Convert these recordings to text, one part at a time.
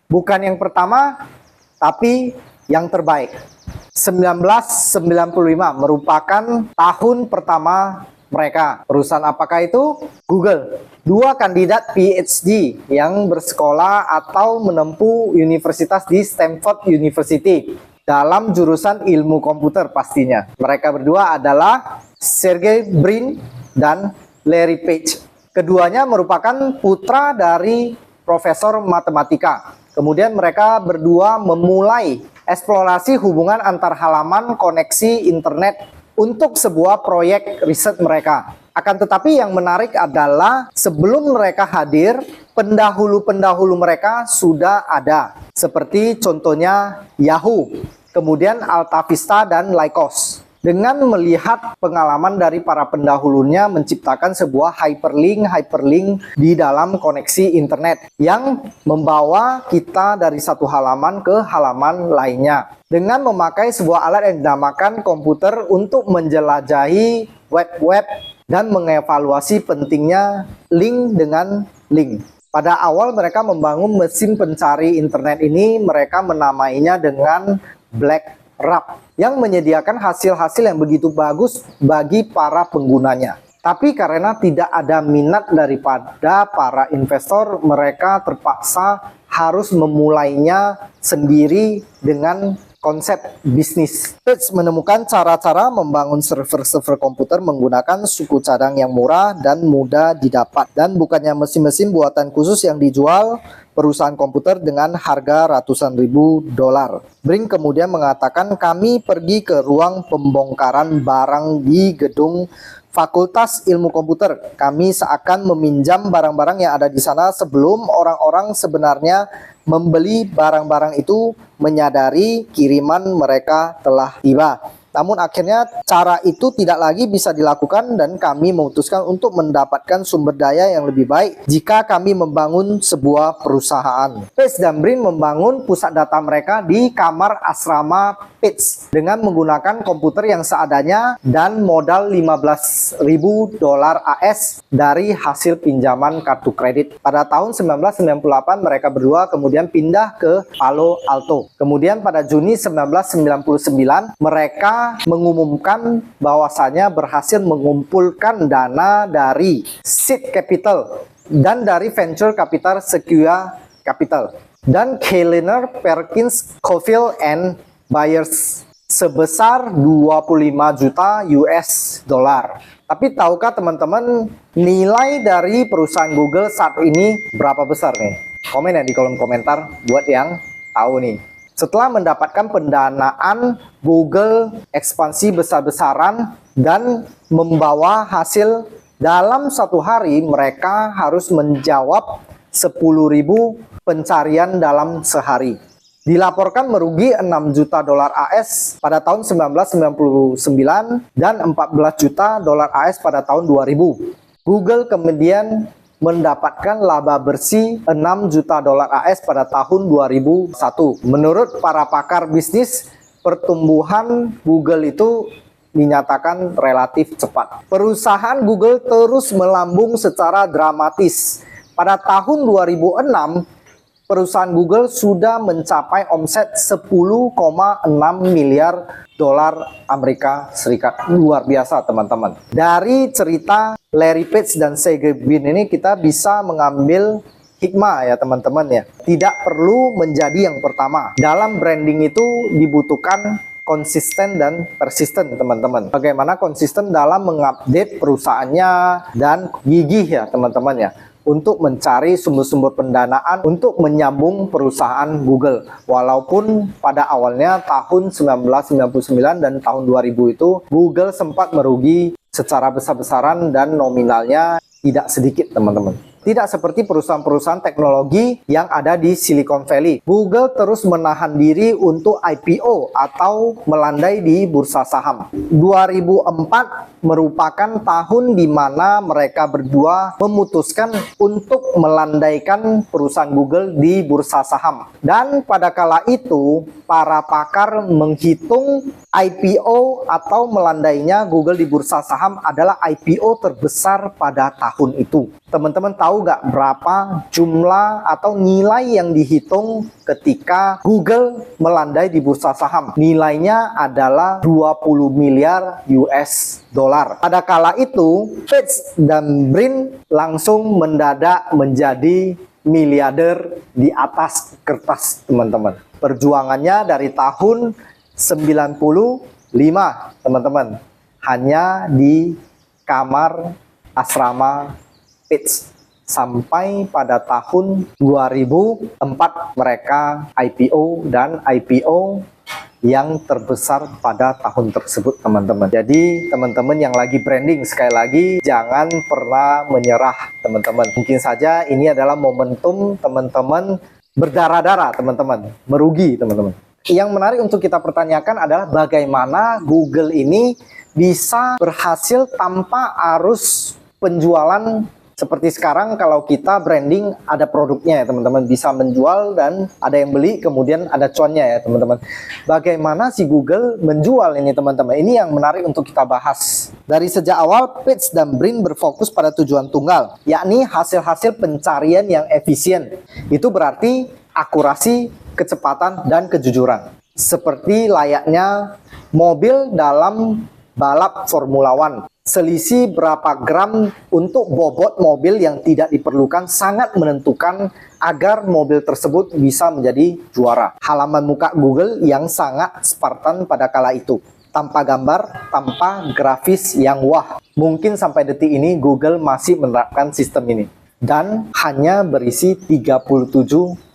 Bukan yang pertama, tapi yang terbaik. 1995 merupakan tahun pertama mereka. Perusahaan apakah itu? Google. Dua kandidat PhD yang bersekolah atau menempuh universitas di Stanford University dalam jurusan ilmu komputer pastinya. Mereka berdua adalah Sergey Brin dan Larry Page. Keduanya merupakan putra dari profesor matematika. Kemudian mereka berdua memulai eksplorasi hubungan antar halaman koneksi internet untuk sebuah proyek riset mereka. Akan tetapi yang menarik adalah sebelum mereka hadir, pendahulu-pendahulu mereka sudah ada. Seperti contohnya Yahoo, kemudian AltaVista dan Lycos. Dengan melihat pengalaman dari para pendahulunya menciptakan sebuah hyperlink di dalam koneksi internet yang membawa kita dari satu halaman ke halaman lainnya. Dengan memakai sebuah alat yang dinamakan komputer untuk menjelajahi web dan mengevaluasi pentingnya link dengan link. Pada awal mereka membangun mesin pencari internet ini, mereka menamainya dengan BlackRap yang menyediakan hasil-hasil yang begitu bagus bagi para penggunanya. Tapi karena tidak ada minat daripada para investor, mereka terpaksa harus memulainya sendiri dengan konsep bisnis. Page menemukan cara-cara membangun server-server komputer menggunakan suku cadang yang murah dan mudah didapat. Dan bukannya mesin-mesin buatan khusus yang dijual perusahaan komputer dengan harga ratusan ribu dolar. Brin kemudian mengatakan, kami pergi ke ruang pembongkaran barang di gedung Fakultas Ilmu Komputer. Kami seakan meminjam barang-barang yang ada di sana sebelum orang-orang sebenarnya membeli barang-barang itu menyadari kiriman mereka telah tiba. Namun akhirnya cara itu tidak lagi bisa dilakukan dan kami memutuskan untuk mendapatkan sumber daya yang lebih baik jika kami membangun sebuah perusahaan. Page dan Brin membangun pusat data mereka di kamar asrama Page dengan menggunakan komputer yang seadanya dan modal 15.000 dolar AS dari hasil pinjaman kartu kredit. Pada tahun 1998 mereka berdua kemudian pindah ke Palo Alto. Kemudian pada Juni 1999 mereka mengumumkan bahwasanya berhasil mengumpulkan dana dari seed capital dan dari venture capital Sequoia Capital dan Kellner Perkins Cofield and Buyers sebesar 25 juta US dollar. Tapi tahukah teman-teman nilai dari perusahaan Google saat ini berapa besar nih? Komen ya di kolom komentar buat yang tahu nih. Setelah mendapatkan pendanaan, Google ekspansi besar-besaran dan membawa hasil dalam satu hari mereka harus menjawab 10.000 pencarian dalam sehari. Dilaporkan merugi 6 juta dolar AS pada tahun 1999 dan 14 juta dolar AS pada tahun 2000. Google kemudian mendapatkan laba bersih 6 juta dolar AS pada tahun 2001. Menurut para pakar bisnis, pertumbuhan Google itu dinyatakan relatif cepat. Perusahaan Google terus melambung secara dramatis. Pada tahun 2006, perusahaan Google sudah mencapai omset 10,6 miliar dolar Amerika Serikat. Luar biasa teman-teman. Dari cerita Larry Page dan Sergey Brin ini kita bisa mengambil hikmah ya teman-teman ya. Tidak perlu menjadi yang pertama. Dalam branding itu dibutuhkan konsisten dan persisten teman-teman. Bagaimana konsisten dalam mengupdate perusahaannya dan gigih ya teman-teman ya, untuk mencari sumber-sumber pendanaan untuk menyambung perusahaan Google. Walaupun pada awalnya tahun 1999 dan tahun 2000 itu Google sempat merugi secara besar-besaran dan nominalnya tidak sedikit teman-teman. Tidak seperti perusahaan-perusahaan teknologi yang ada di Silicon Valley. Google terus menahan diri untuk IPO atau melandai di bursa saham. 2004 merupakan tahun di mana mereka berdua memutuskan untuk melandaikan perusahaan Google di bursa saham. Dan pada kala itu, para pakar menghitung IPO atau melandainya Google di bursa saham adalah IPO terbesar pada tahun itu. Teman-teman tahu tahu nggak berapa jumlah atau nilai yang dihitung ketika Google melandai di bursa saham? Nilainya adalah 20 miliar US dollar. Pada kala itu, Page dan Brin langsung mendadak menjadi miliarder di atas kertas, teman-teman. Perjuangannya dari tahun 95, teman-teman. Hanya di kamar asrama Page. Sampai pada tahun 2004 mereka IPO, dan IPO yang terbesar pada tahun tersebut, teman-teman. Jadi teman-teman yang lagi branding, sekali lagi jangan pernah menyerah, teman-teman. Mungkin saja ini adalah momentum teman-teman berdarah-darah, teman-teman, merugi, teman-teman. Yang menarik untuk kita pertanyakan adalah bagaimana Google ini bisa berhasil tanpa arus penjualan. Seperti sekarang kalau kita branding ada produknya ya teman-teman, bisa menjual dan ada yang beli, kemudian ada cuannya ya teman-teman. Bagaimana si Google menjual ini teman-teman? Ini yang menarik untuk kita bahas. Dari sejak awal Page dan Brin berfokus pada tujuan tunggal, yakni hasil-hasil pencarian yang efisien. Itu berarti akurasi, kecepatan, dan kejujuran. Seperti layaknya mobil dalam balap Formula One. Selisih berapa gram untuk bobot mobil yang tidak diperlukan sangat menentukan agar mobil tersebut bisa menjadi juara. Halaman muka Google yang sangat Spartan pada kala itu. Tanpa gambar, tanpa grafis yang wah. Mungkin sampai detik ini Google masih menerapkan sistem ini. Dan hanya berisi 37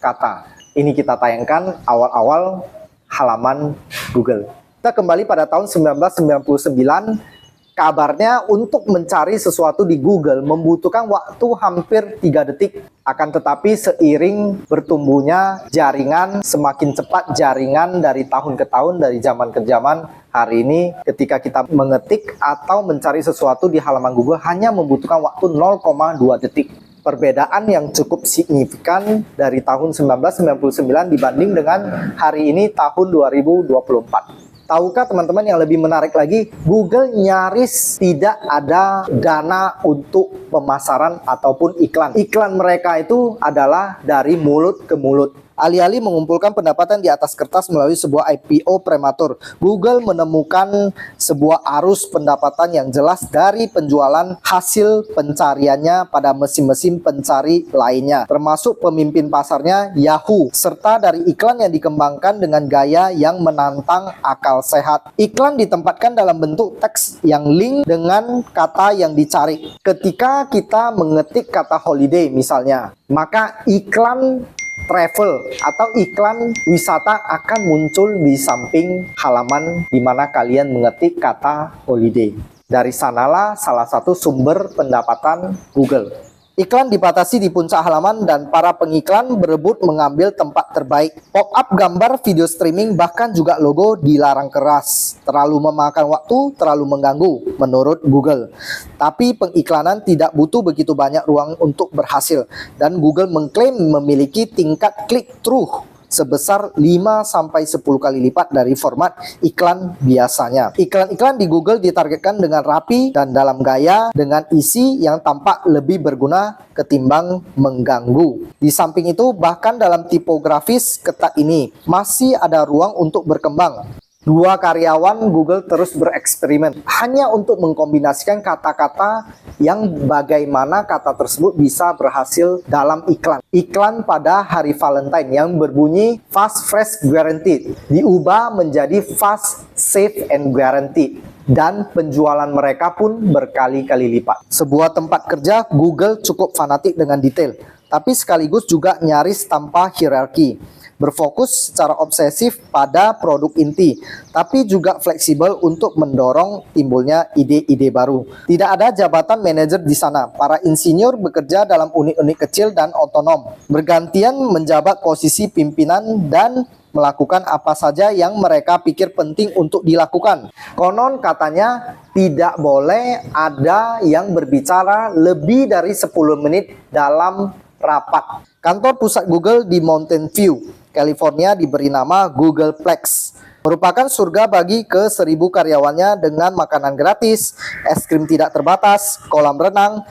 kata. Ini kita tayangkan awal-awal halaman Google. Kita kembali pada tahun 1999. Kabarnya untuk mencari sesuatu di Google membutuhkan waktu hampir 3 detik. Akan tetapi seiring bertumbuhnya jaringan, semakin cepat jaringan dari tahun ke tahun, dari zaman ke zaman, hari ini ketika kita mengetik atau mencari sesuatu di halaman Google hanya membutuhkan waktu 0,2 detik. Perbedaan yang cukup signifikan dari tahun 1999 dibanding dengan hari ini tahun 2024. Tahukah teman-teman yang lebih menarik lagi, Google nyaris tidak ada dana untuk pemasaran ataupun iklan. Iklan mereka itu adalah dari mulut ke mulut. Alih-alih mengumpulkan pendapatan di atas kertas melalui sebuah IPO prematur, Google menemukan sebuah arus pendapatan yang jelas dari penjualan hasil pencariannya pada mesin-mesin pencari lainnya, termasuk pemimpin pasarnya Yahoo, serta dari iklan yang dikembangkan dengan gaya yang menantang akal sehat. Iklan ditempatkan dalam bentuk teks yang link dengan kata yang dicari. Ketika kita mengetik kata holiday misalnya, maka iklan travel atau iklan wisata akan muncul di samping halaman di mana kalian mengetik kata holiday. Dari sanalah salah satu sumber pendapatan Google. Iklan dibatasi di puncak halaman dan para pengiklan berebut mengambil tempat terbaik. Pop-up gambar video streaming bahkan juga logo dilarang keras. Terlalu memakan waktu, terlalu mengganggu menurut Google. Tapi pengiklanan tidak butuh begitu banyak ruang untuk berhasil. Dan Google mengklaim memiliki tingkat click-through sebesar 5-10 kali lipat dari format iklan biasanya. Iklan-iklan di Google ditargetkan dengan rapi dan dalam gaya dengan isi yang tampak lebih berguna ketimbang mengganggu. Di samping itu, bahkan dalam tipografis ketat ini masih ada ruang untuk berkembang. 2 karyawan Google terus bereksperimen hanya untuk mengkombinasikan kata-kata yang bagaimana kata tersebut bisa berhasil dalam iklan. Iklan pada hari Valentine yang berbunyi Fast Fresh Guaranteed diubah menjadi Fast Safe and Guaranteed. Dan penjualan mereka pun berkali-kali lipat. Sebuah tempat kerja Google cukup fanatik dengan detail, tapi sekaligus juga nyaris tanpa hierarki. Berfokus secara obsesif pada produk inti, tapi juga fleksibel untuk mendorong timbulnya ide-ide baru. Tidak ada jabatan manajer di sana. Para insinyur bekerja dalam unit-unit kecil dan otonom, bergantian menjabat posisi pimpinan dan melakukan apa saja yang mereka pikir penting untuk dilakukan. Konon katanya tidak boleh ada yang berbicara lebih dari 10 menit dalam rapat. Kantor pusat Google di Mountain View, California diberi nama Googleplex. Merupakan surga bagi ke-1000 karyawannya dengan makanan gratis, es krim tidak terbatas, kolam renang,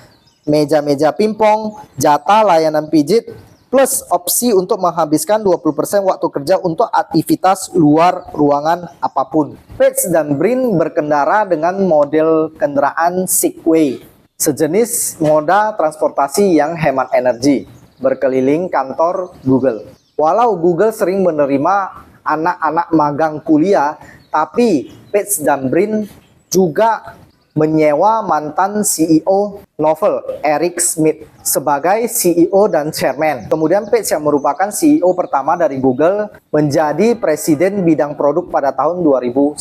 meja-meja pingpong, jatah layanan pijit, plus opsi untuk menghabiskan 20% waktu kerja untuk aktivitas luar ruangan apapun. Page dan Brin berkendara dengan model kendaraan Segway, sejenis moda transportasi yang hemat energi, berkeliling kantor Google. Walau Google sering menerima anak-anak magang kuliah, tapi Page dan Brin juga menyewa mantan CEO Novell, Eric Schmidt, sebagai CEO dan Chairman. Kemudian Page yang merupakan CEO pertama dari Google menjadi Presiden Bidang Produk pada tahun 2001.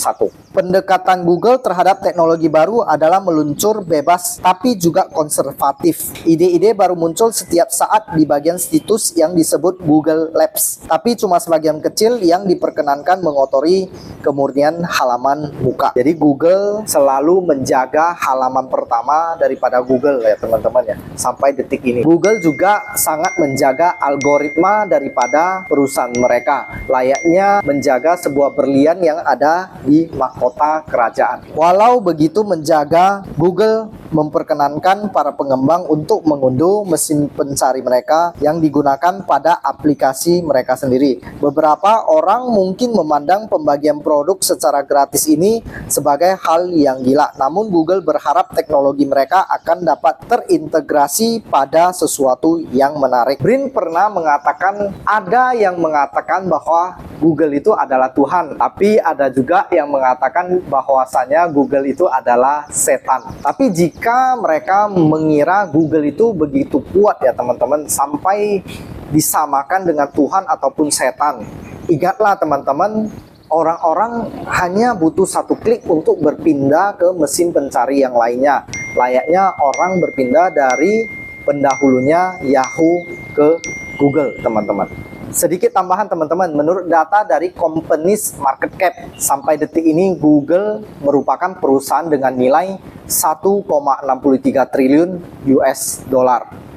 Pendekatan Google terhadap teknologi baru adalah meluncur bebas tapi juga konservatif. Ide-ide baru muncul setiap saat di bagian situs yang disebut Google Labs, tapi cuma sebagian kecil yang diperkenankan mengotori kemurnian halaman muka. Jadi Google selalu menjaga halaman pertama daripada Google ya teman-teman ya, sampai detik ini. Google juga sangat menjaga algoritma daripada perusahaan mereka, layaknya menjaga sebuah berlian yang ada di mahkota kerajaan. Walau begitu menjaga, Google memperkenankan para pengembang untuk mengunduh mesin pencari mereka yang digunakan pada aplikasi mereka sendiri. Beberapa orang mungkin memandang pembagian produk secara gratis ini sebagai hal yang gila, namun Google berharap teknologi mereka akan dapat terintegrasi pada sesuatu yang menarik. Brin pernah mengatakan, ada yang mengatakan bahwa Google itu adalah Tuhan, tapi ada juga yang mengatakan bahwasanya Google itu adalah setan. Tapi jika mereka mengira Google itu begitu kuat ya teman-teman, sampai disamakan dengan Tuhan ataupun setan, ingatlah teman-teman, orang-orang hanya butuh satu klik untuk berpindah ke mesin pencari yang lainnya, layaknya orang berpindah dari pendahulunya Yahoo ke Google teman-teman. Sedikit tambahan teman-teman, menurut data dari Companies Market Cap, sampai detik ini Google merupakan perusahaan dengan nilai 1,63 triliun US dollar.